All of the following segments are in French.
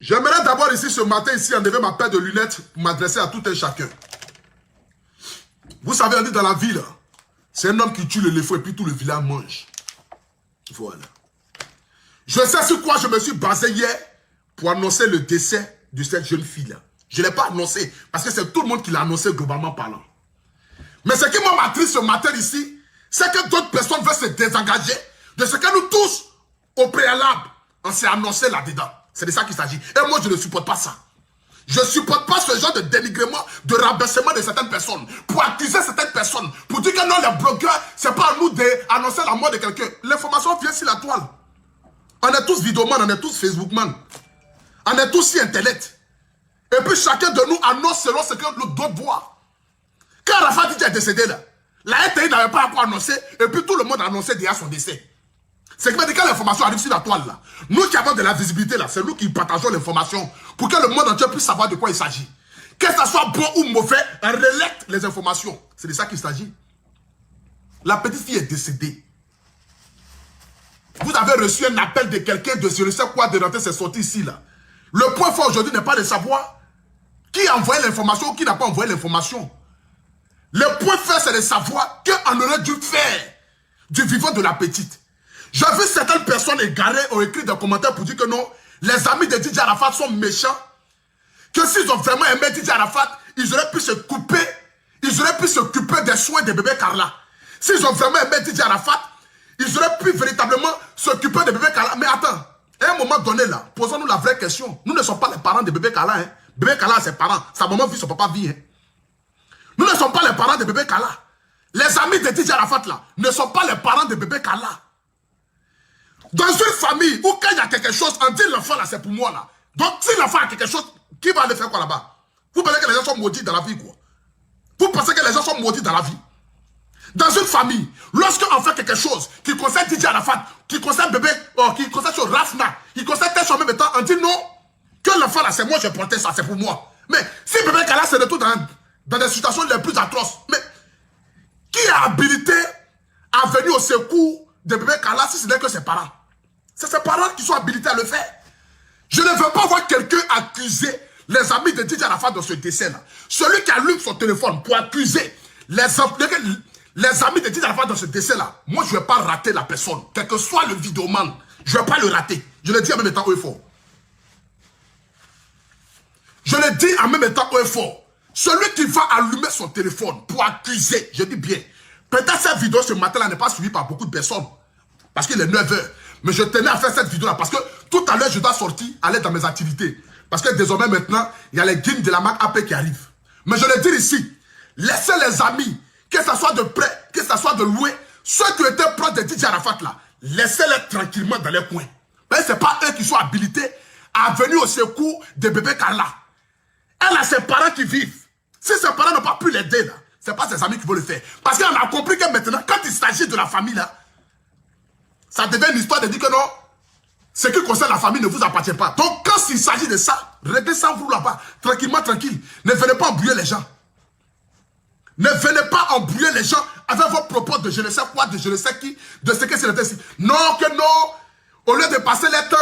J'aimerais d'abord ici ce matin, ici, enlever ma paire de lunettes pour m'adresser à tout un chacun. Vous savez, on dit dans la ville, c'est un homme qui tue l'éléphant et puis tout le village mange. Voilà. Je sais sur quoi je me suis basé hier pour annoncer le décès de cette jeune fille-là. Je ne l'ai pas annoncé parce que c'est tout le monde qui l'a annoncé globalement parlant. Mais ce qui m'attriste ce matin ici, c'est que d'autres personnes veulent se désengager de ce que nous tous, au préalable, on s'est annoncé là-dedans. C'est de ça qu'il s'agit. Et moi, je ne supporte pas ça. Je ne supporte pas ce genre de dénigrement, de rabaissement de certaines personnes, pour accuser certaines personnes, pour dire que non, les blogueurs, c'est pas à nous d'annoncer la mort de quelqu'un. L'information vient sur la toile. On est tous vidéoman, on est tous Facebookman. On est tous sur Internet. Et puis chacun de nous annonce selon ce que d'autres voient. Quand Arafat Didier est décédé là, la RTI n'avait pas encore annoncé, et puis tout le monde a annoncé déjà son décès. C'est que quand l'information arrive sur la toile là, nous qui avons de la visibilité là, c'est nous qui partageons l'information pour que le monde entier puisse savoir de quoi il s'agit. Que ça soit bon ou mauvais, on relecte les informations. C'est de ça qu'il s'agit. La petite fille est décédée. Vous avez reçu un appel de quelqu'un de je ne sais quoi de rentrer ses sorties ici là. Le point fort aujourd'hui n'est pas de savoir qui a envoyé l'information ou qui n'a pas envoyé l'information. Le point fort c'est de savoir qu'on aurait dû faire du vivant de la petite. J'ai vu certaines personnes égarées ont écrit des commentaires pour dire que non, les amis de Didier Arafat sont méchants. Que s'ils ont vraiment aimé Didier Arafat, ils auraient pu se couper, ils auraient pu s'occuper des soins de bébé Carla. S'ils ont vraiment aimé Didier Arafat, ils auraient pu véritablement s'occuper de bébé Carla. Mais attends, à un moment donné là, posons-nous la vraie question. Nous ne sommes pas les parents de bébé Carla. Hein. Bébé Carla a ses parents. Sa maman vit, son papa vit. Hein. Nous ne sommes pas les parents de bébé Carla. Les amis de Didier Arafat là ne sont pas les parents de bébé Carla. Dans une famille où quand il y a quelque chose, on dit l'enfant là c'est pour moi là. Donc si l'enfant a quelque chose, qui va aller faire quoi là-bas? Vous pensez que les gens sont maudits dans la vie quoi? Vous pensez que les gens sont maudits dans la vie? Dans une famille, lorsqu'on fait quelque chose qui concerne Didier Arafat, qui concerne bébé, qui concerne sur Rafna, qui concerne tel en même temps, on dit non, que l'enfant là c'est moi, j'ai porté ça, c'est pour moi. Mais si bébé Kala c'est de tout dans des situations les plus atroces, mais qui a habilité à venir au secours de bébé Kala si ce n'est que ses parents? C'est ses parents qui sont habilités à le faire. Je ne veux pas voir quelqu'un accuser les amis de Didier Arafat dans ce décès-là. Celui qui allume son téléphone pour accuser les amis de Didier Arafat dans ce décès-là, moi je ne vais pas rater la personne. Quel que soit le vidéoman, je ne vais pas le rater. Je le dis en même temps haut et fort. Je le dis en même temps haut et fort. Celui qui va allumer son téléphone pour accuser, je dis bien, peut-être cette vidéo ce matin-là n'est pas suivie par beaucoup de personnes. Parce qu'il est 9 h. Mais je tenais à faire cette vidéo-là parce que tout à l'heure, je dois sortir, aller dans mes activités. Parce que désormais, maintenant, il y a les guides de la marque AP qui arrivent. Mais je le dis ici, laissez les amis, que ce soit de près, que ce soit de loin, ceux qui étaient proches de Didier Arafat là, laissez-les tranquillement dans les coins. Mais ce n'est pas eux qui sont habilités à venir au secours de bébé Carla. Elle a ses parents qui vivent. Si ses parents n'ont pas pu l'aider là, ce n'est pas ses amis qui vont le faire. Parce qu'on a compris que maintenant, quand il s'agit de la famille là, ça devient une histoire de dire que non, ce qui concerne la famille ne vous appartient pas. Donc quand il s'agit de ça, réglez ça vous là-bas, tranquillement, tranquille. Ne venez pas embrouiller les gens. Ne venez pas embrouiller les gens avec vos propos de je ne sais quoi, de je ne sais qui, de ce que c'est le ici. Non, que non. Au lieu de passer les temps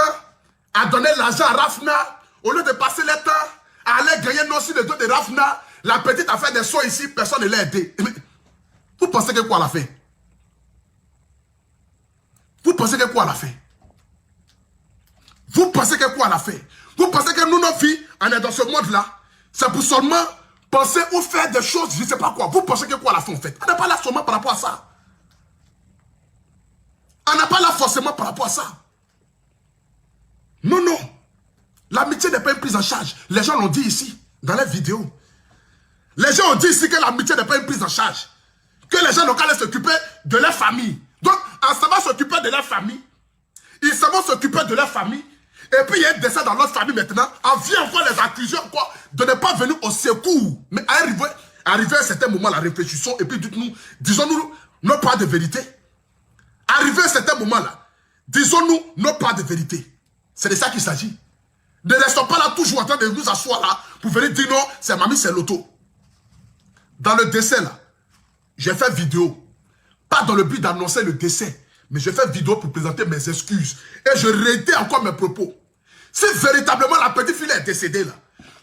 à donner l'argent à Rafna, au lieu de passer les temps à aller gagner non sur le dos de Rafna, la petite a fait des soins ici, personne ne l'a aidé. Mais vous pensez que quoi elle a fait? Vous pensez que quoi elle a fait? Vous pensez que quoi elle a fait? Vous pensez que nous, nos filles, on est dans ce monde-là, c'est pour seulement penser ou faire des choses, je ne sais pas quoi. Vous pensez que quoi elle a fait en fait? On n'est pas là seulement par rapport à ça. On n'est pas là forcément par rapport à ça. Non, non. L'amitié n'est pas une prise en charge. Les gens l'ont dit ici, dans les vidéos. Les gens ont dit ici que l'amitié n'est pas une prise en charge. Que les gens n'ont qu'à aller s'occuper de leur famille. Donc, en savant s'occuper de leur famille, ils savent s'occuper de leur famille, et puis il y a un décès dans leur famille maintenant, on vient encore les accuser encore de ne pas venir au secours. Mais arrivé à un certain moment, la réfléchissons, et puis dites-nous, disons-nous nos parts de vérité. Arrivé à un certain moment là, disons-nous nos parts de vérité. C'est de ça qu'il s'agit. Ne restons pas là toujours en train de nous asseoir là, pour venir dire non, c'est mamie, c'est l'auto. Dans le décès là, j'ai fait vidéo. Pas dans le but d'annoncer le décès, mais je fais vidéo pour présenter mes excuses. Et je réitère encore mes propos. Si véritablement la petite fille est décédée là,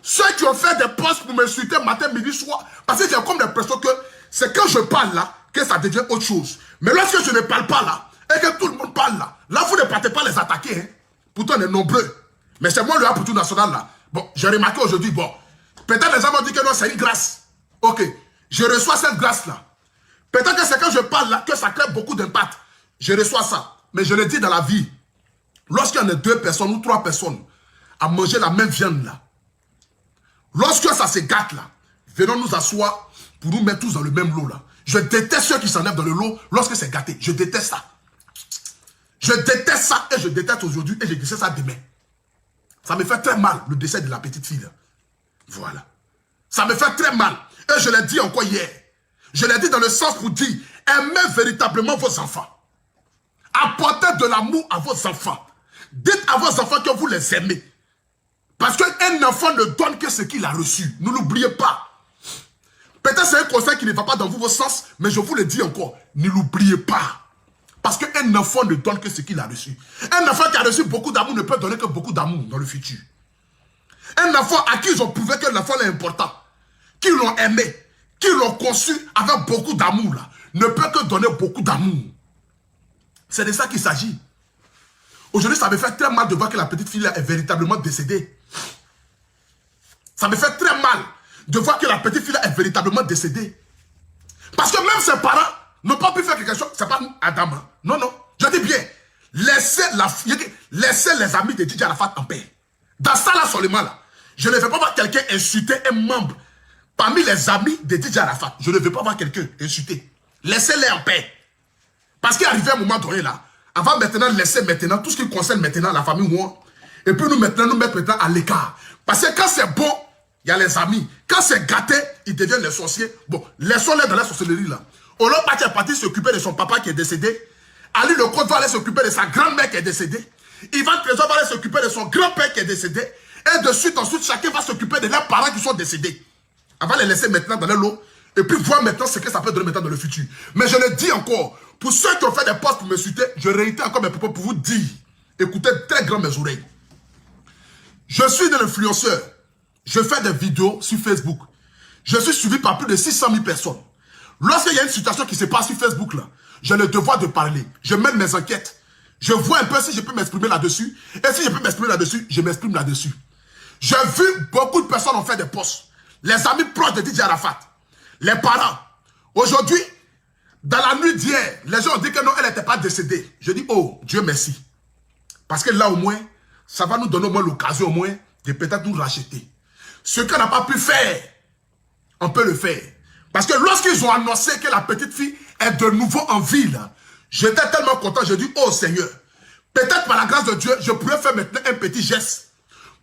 ceux qui ont fait des postes pour m'insulter matin, midi, soir, parce que j'ai comme l'impression que c'est quand je parle là que ça devient autre chose. Mais lorsque je ne parle pas là, et que tout le monde parle là, là vous ne partez pas les attaquer. Hein. Pourtant on est nombreux. Mais c'est moi le pour tout national là. Bon, j'ai remarqué aujourd'hui, bon, peut-être les gens m'ont dit que non, c'est une grâce. Ok, je reçois cette grâce là. Peut-être que c'est quand je parle là que ça crée beaucoup d'impact. Je reçois ça. Mais je le dis dans la vie. Lorsqu'il y en a 2 personnes ou 3 personnes à manger la même viande là, lorsque ça se gâte là, venons nous asseoir pour nous mettre tous dans le même lot là. Je déteste ceux qui s'enlèvent dans le lot lorsque c'est gâté. Je déteste ça. Je déteste ça et je déteste aujourd'hui et je déteste ça demain. Ça me fait très mal le décès de la petite fille là. Voilà. Ça me fait très mal. Et je l'ai dit encore hier. Je l'ai dit dans le sens pour dire, aimez véritablement vos enfants. Apportez de l'amour à vos enfants. Dites à vos enfants que vous les aimez. Parce qu'un enfant ne donne que ce qu'il a reçu. Ne l'oubliez pas. Peut-être c'est un conseil qui ne va pas dans vos sens, mais je vous le dis encore, ne l'oubliez pas. Parce qu'un enfant ne donne que ce qu'il a reçu. Un enfant qui a reçu beaucoup d'amour ne peut donner que beaucoup d'amour dans le futur. Un enfant à qui ils ont prouvé que l'enfant est important, qui l'ont aimé, qui l'ont conçu avec beaucoup d'amour, là, ne peut que donner beaucoup d'amour. C'est de ça qu'il s'agit. Aujourd'hui, ça me fait très mal de voir que la petite fille là est véritablement décédée. Ça me fait très mal de voir que la petite fille là est véritablement décédée. Parce que même ses parents n'ont pas pu faire quelque chose. C'est pas Adam. Hein. Non, non. Je dis bien, laissez les amis de DJ Arafat en paix. Dans ça là seulement là, je ne veux pas voir quelqu'un insulter un membre parmi les amis de DJ Arafat. Je ne veux pas voir quelqu'un insulter. Laissez-les en paix. Parce qu'il arrive un moment donné là, avant maintenant laisser maintenant tout ce qui concerne maintenant la famille Ouan, et puis nous mettre maintenant à l'écart. Parce que quand c'est bon, il y a les amis. Quand c'est gâté, ils deviennent les sorciers. Bon, laissons-les dans la sorcellerie là. Olo Pati est parti s'occuper de son papa qui est décédé. Ali le Côte va aller s'occuper de sa grand-mère qui est décédée. Ivan Trésor va aller s'occuper de son grand-père qui est décédé. Et de suite ensuite, chacun va s'occuper de leurs parents qui sont décédés. On va les laisser maintenant dans le lot. Et puis voir maintenant ce que ça peut donner maintenant dans le futur. Mais je le dis encore, pour ceux qui ont fait des postes pour me citer, je réitère encore mes propos pour vous dire, écoutez très grand mes oreilles. Je suis un influenceur. Je fais des vidéos sur Facebook. Je suis suivi par plus de 600 000 personnes. Lorsqu'il y a une situation qui se passe sur Facebook, là, j'ai le devoir de parler. Je mène mes enquêtes. Je vois un peu si je peux m'exprimer là-dessus. Et si je peux m'exprimer là-dessus, je m'exprime là-dessus. J'ai vu beaucoup de personnes ont fait des posts. Les amis proches de DJ Arafat. Les parents. Aujourd'hui, dans la nuit d'hier, les gens ont dit que non, elle n'était pas décédée. Je dis, oh, Dieu merci. Parce que là, au moins, ça va nous donner au moins l'occasion, au moins, de peut-être nous racheter. Ce qu'on n'a pas pu faire, on peut le faire. Parce que lorsqu'ils ont annoncé que la petite fille est de nouveau en vie, j'étais tellement content, j'ai dit, oh Seigneur, peut-être par la grâce de Dieu, je pourrais faire maintenant un petit geste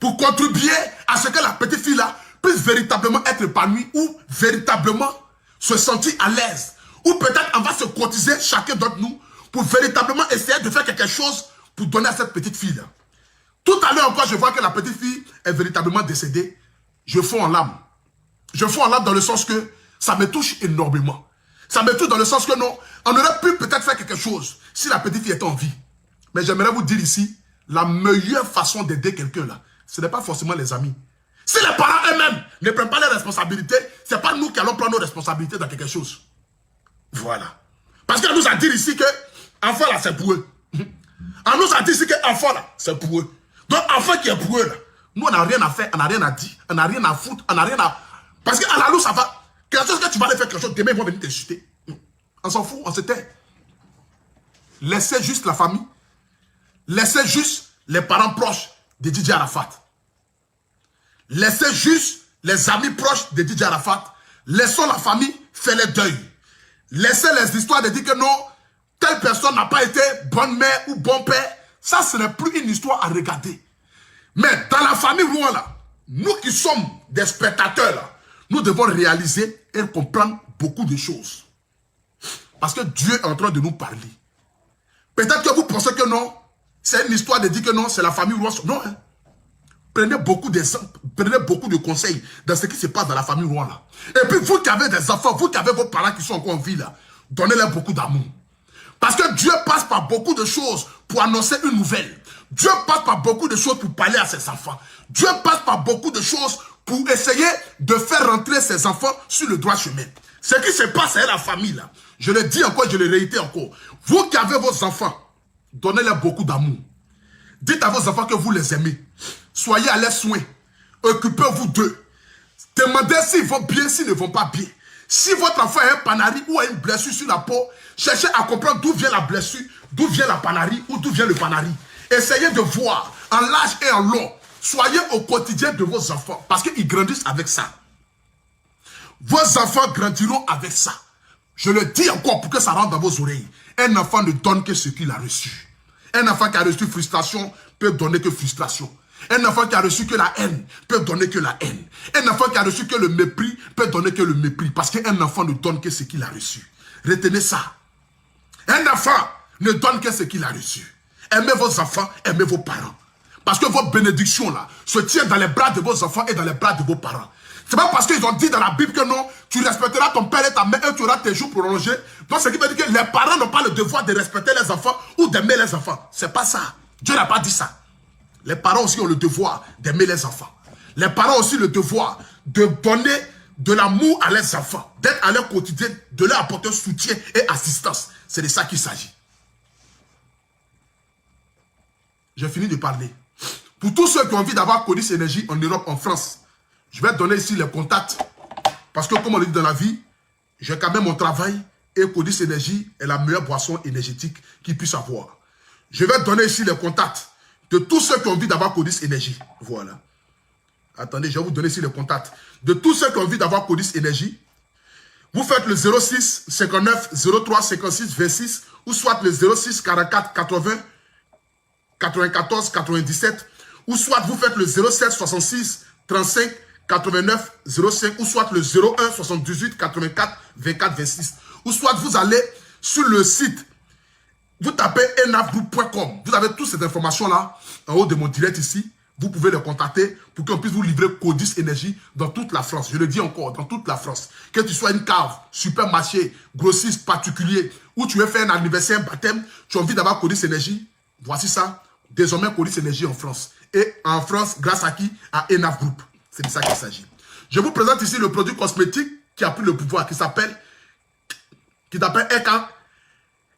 pour contribuer à ce que la petite fille là puisse véritablement être épanouie ou véritablement se sentir à l'aise. Ou peut-être on va se cotiser chacun d'entre nous pour véritablement essayer de faire quelque chose pour donner à cette petite fille là. Tout à l'heure encore, je vois que la petite fille est véritablement décédée. Je fonds en larmes. Je fonds en larmes dans le sens que ça me touche énormément. Ça me touche dans le sens que non, on aurait pu peut-être faire quelque chose si la petite fille était en vie. Mais j'aimerais vous dire ici, la meilleure façon d'aider quelqu'un là, ce n'est pas forcément les amis. Si les parents eux-mêmes ne prennent pas les responsabilités, ce n'est pas nous qui allons prendre nos responsabilités dans quelque chose. Voilà. Parce qu'elle nous a dit ici que enfant là, c'est pour eux. On nous a dit ici que enfant là, c'est pour eux. Donc enfant qui est pour eux là, nous on n'a rien à faire, on n'a rien à dire, on n'a rien à foutre, on n'a rien à... Parce qu'à la loup ça va. Quelque chose que tu vas aller faire quelque chose, demain ils vont venir t'insulter. On s'en fout, on se tait. Laissez juste la famille. Laissez juste les parents proches de DJ Arafat. Laissez juste les amis proches de DJ Arafat. Laissons la famille faire le deuil. Laissez les histoires de dire que non, telle personne n'a pas été bonne mère ou bon père. Ça, ce n'est plus une histoire à regarder. Mais dans la famille Rouen, là, nous qui sommes des spectateurs, là, nous devons réaliser et comprendre beaucoup de choses. Parce que Dieu est en train de nous parler. Peut-être que vous pensez que non, c'est une histoire de dire que non, c'est la famille Rouen. Non, hein. Prenez beaucoup d'exemples, prenez beaucoup de conseils dans ce qui se passe dans la famille Rouen là. Et puis vous qui avez des enfants, vous qui avez vos parents qui sont encore en vie là, donnez-leur beaucoup d'amour. Parce que Dieu passe par beaucoup de choses pour annoncer une nouvelle. Dieu passe par beaucoup de choses pour parler à ses enfants. Dieu passe par beaucoup de choses pour essayer de faire rentrer ses enfants sur le droit chemin. Ce qui se passe avec la famille, là, je le dis encore, je le réitère encore. Vous qui avez vos enfants, donnez-leur beaucoup d'amour. Dites à vos enfants que vous les aimez. Soyez à leurs soins. Occupez-vous d'eux. Demandez s'ils vont bien, s'ils ne vont pas bien. Si votre enfant a un panari ou a une blessure sur la peau, cherchez à comprendre d'où vient la blessure, d'où vient la panari ou d'où vient le panari. Essayez de voir en large et en long. Soyez au quotidien de vos enfants parce qu'ils grandissent avec ça. Vos enfants grandiront avec ça. Je le dis encore pour que ça rentre dans vos oreilles. Un enfant ne donne que ce qu'il a reçu. Un enfant qui a reçu frustration peut donner que frustration. Un enfant qui a reçu que la haine peut donner que la haine. Un enfant qui a reçu que le mépris peut donner que le mépris. Parce qu'un enfant ne donne que ce qu'il a reçu. Retenez ça. Un enfant ne donne que ce qu'il a reçu. Aimez vos enfants, aimez vos parents. Parce que votre bénédiction là se tient dans les bras de vos enfants et dans les bras de vos parents. C'est pas parce qu'ils ont dit dans la Bible que non, tu respecteras ton père et ta mère et tu auras tes jours prolongés. Donc ce qui veut dire que les parents n'ont pas le devoir de respecter les enfants ou d'aimer les enfants. C'est pas ça. Dieu n'a pas dit ça. Les parents aussi ont le devoir d'aimer les enfants. Les parents ont aussi le devoir de donner de l'amour à leurs enfants, d'être à leur quotidien, de leur apporter soutien et assistance. C'est de ça qu'il s'agit. J'ai fini de parler. Pour tous ceux qui ont envie d'avoir Codis Énergie en Europe, en France, je vais donner ici les contacts. Parce que comme on le dit dans la vie, j'ai quand même mon travail et Codis Énergie est la meilleure boisson énergétique qu'ils puissent avoir. Je vais donner ici les contacts de tous ceux qui ont envie d'avoir Codis Énergie. Voilà. Attendez, je vais vous donner ici les contacts. De tous ceux qui ont envie d'avoir Codis Énergie, vous faites le 06 59 03 56 26 ou soit le 06 44 80 94 97 ou soit vous faites le 07 66 35 89 05 ou soit le 01 78 84 24 26 ou soit vous allez sur le site, vous tapez enafgroup.com. Vous avez toutes ces informations là en haut de mon direct ici. Vous pouvez les contacter pour qu'on puisse vous livrer Codis Énergie dans toute la France. Je le dis encore, dans toute la France. Que tu sois une cave, supermarché, grossiste, particulier, ou tu veux faire un anniversaire, un baptême, tu as envie d'avoir Codis Énergie. Voici ça. Désormais, Codis Énergie en France. Et en France, grâce à qui? À Enaf Group. C'est de ça qu'il s'agit. Je vous présente ici le produit cosmétique qui a pris le pouvoir, qui s'appelle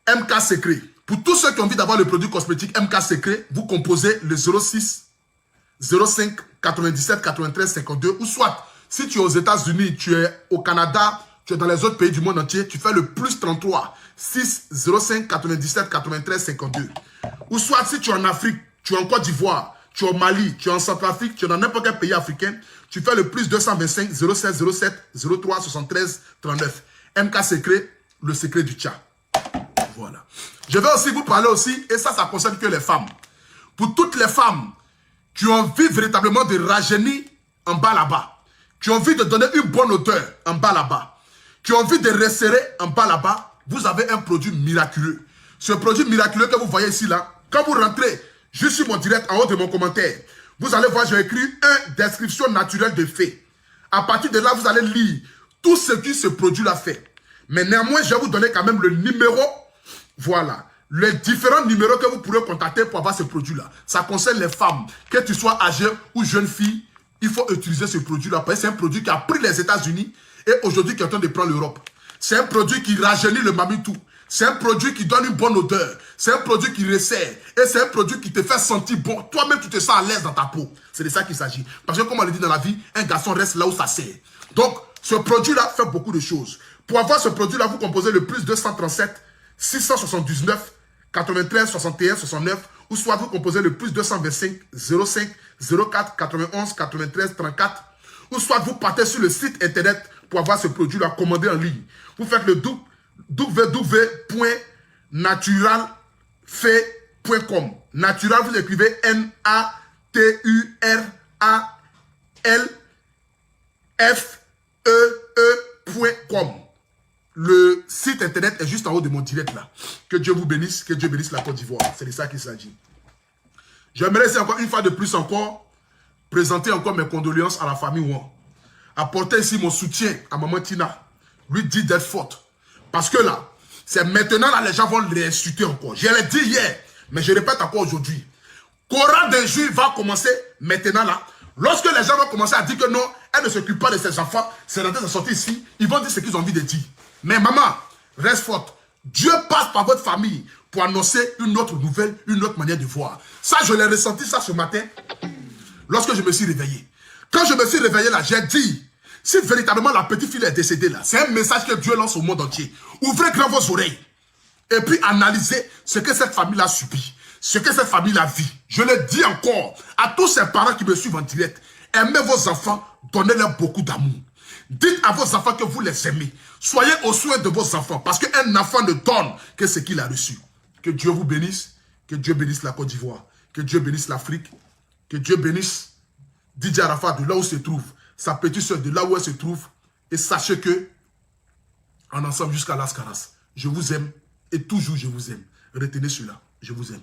MK Secret. Pour tous ceux qui ont envie d'avoir le produit cosmétique MK Secret, vous composez le 06 05 97 93 52 ou soit si tu es aux États-Unis, tu es au Canada, tu es dans les autres pays du monde entier, tu fais le plus 33 6 05 97 93 52. Ou soit si tu es en Afrique, tu es en Côte d'Ivoire, tu es au Mali, tu es en Centrafrique, tu es dans n'importe quel pays africain, tu fais le plus 225 07 07 03 73 39. MK Secret, le secret du tcha. Voilà. Je vais aussi vous parler aussi, et ça concerne que les femmes. Pour toutes les femmes qui ont envie véritablement de rajeunir en bas là-bas, qui ont envie de donner une bonne odeur en bas là-bas, qui ont envie de resserrer en bas là-bas, vous avez un produit miraculeux. Ce produit miraculeux que vous voyez ici là, quand vous rentrez juste sur mon direct en haut de mon commentaire, vous allez voir, j'ai écrit une description naturelle de fait. À partir de là, vous allez lire tout ce que ce produit-là fait. Mais néanmoins, je vais vous donner quand même le numéro. Voilà. Les différents numéros que vous pourrez contacter pour avoir ce produit-là. Ça concerne les femmes. Que tu sois âgée ou jeune fille, il faut utiliser ce produit-là. Parce que c'est un produit qui a pris les États-Unis et aujourd'hui qui est en train de prendre l'Europe. C'est un produit qui rajeunit le mamitou. C'est un produit qui donne une bonne odeur. C'est un produit qui resserre. Et c'est un produit qui te fait sentir bon. Toi-même, tu te sens à l'aise dans ta peau. C'est de ça qu'il s'agit. Parce que comme on le dit dans la vie, un garçon reste là où ça sert. Donc, ce produit-là fait beaucoup de choses. Pour avoir ce produit-là, vous composez le plus 237 679 93 61 69 ou soit vous composez le plus 225 05 04 91 93 34 ou soit vous partez sur le site internet pour avoir ce produit-là commandé en ligne. Vous faites le www.naturalfait.com. Natural, vous écrivez NATURALFEE.com. Le site internet est juste en haut de mon direct là. Que Dieu vous bénisse, que Dieu bénisse la Côte d'Ivoire. C'est de ça qu'il s'agit. J'aimerais encore une fois de plus encore présenter encore mes condoléances à la famille Ouan. Apporter ici mon soutien à maman Tina. Lui dire d'être forte. Parce que là, c'est maintenant là les gens vont les insulter encore. Je l'ai dit hier, mais je répète encore aujourd'hui. Qu'aura d'injures va commencer maintenant là. Lorsque les gens vont commencer à dire que non, elle ne s'occupe pas de ses enfants, c'est rentré, c'est sorti ici, ils vont dire ce qu'ils ont envie de dire. Mais maman, reste forte. Dieu passe par votre famille pour annoncer une autre nouvelle, une autre manière de voir. Ça, je l'ai ressenti ça ce matin, lorsque je me suis réveillé. Quand je me suis réveillé là, j'ai dit, si véritablement la petite fille est décédée là, c'est un message que Dieu lance au monde entier. Ouvrez grand vos oreilles et puis analysez ce que cette famille a subi, ce que cette famille a vu. Je le dis encore à tous ces parents qui me suivent en direct, aimez vos enfants, donnez-leur beaucoup d'amour. Dites à vos enfants que vous les aimez. Soyez au soin de vos enfants parce qu'un enfant ne donne que ce qu'il a reçu. Que Dieu vous bénisse, que Dieu bénisse la Côte d'Ivoire, que Dieu bénisse l'Afrique, que Dieu bénisse Didier Arafat de là où se trouve, sa petite soeur de là où elle se trouve. Et sachez que, en ensemble jusqu'à Las Caras, je vous aime et toujours je vous aime. Retenez cela, je vous aime.